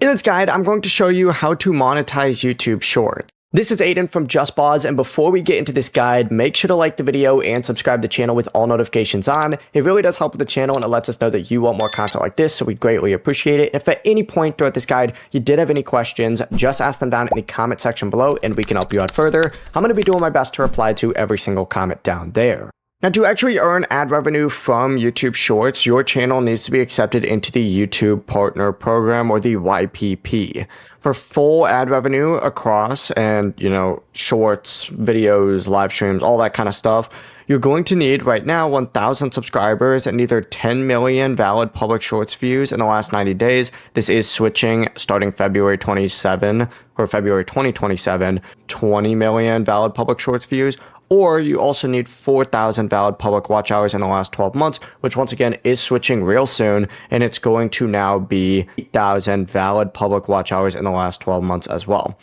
In this guide, I'm going to show you how to monetize YouTube Short. This is Aiden from JustBoz, and before we get into this guide, make sure to like the video and subscribe to the channel with all notifications on. It really does help with the channel, and it lets us know that you want more content like this, so we greatly appreciate it. If at any point throughout this guide you did have any questions, just ask them down in the comment section below, and we can help you out further. I'm going to be doing my best to reply to every single comment down there. Now, to actually earn ad revenue from YouTube Shorts, your channel needs to be accepted into the YouTube Partner Program, or the YPP. For full ad revenue across and, shorts, videos, live streams, all that kind of stuff, you're going to need right now 1,000 subscribers and either 10 million valid public shorts views in the last 90 days. This is switching starting February 27 or February 2027, 20 million valid public shorts views. Or you also need 4,000 valid public watch hours in the last 12 months, which once again is switching real soon, and it's going to now be 8,000 valid public watch hours in the last 12 months as well.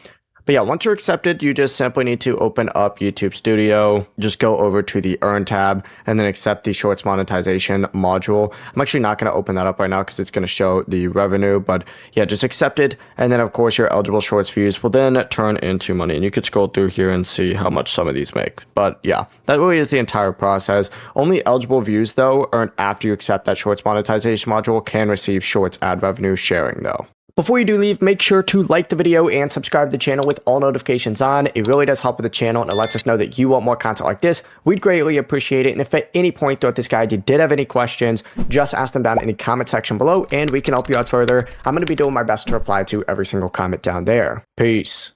But yeah, once you're accepted, you just simply need to open up YouTube Studio, just go over to the Earn tab, and then accept the Shorts Monetization module. I'm actually not going to open that up right now because it's going to show the revenue, but yeah, just accept it. And then of course your eligible shorts views will then turn into money, and you could scroll through here and see how much some of these make. But yeah, that really is the entire process. Only eligible views though earned after you accept that Shorts Monetization module can receive Shorts ad revenue sharing though. Before you do leave, make sure to like the video and subscribe to the channel with all notifications on. It really does help with the channel, and it lets us know that you want more content like this. We'd greatly appreciate it. And if at any point throughout this guide you did have any questions, just ask them down in the comment section below, and we can help you out further. I'm going to be doing my best to reply to every single comment down there. Peace.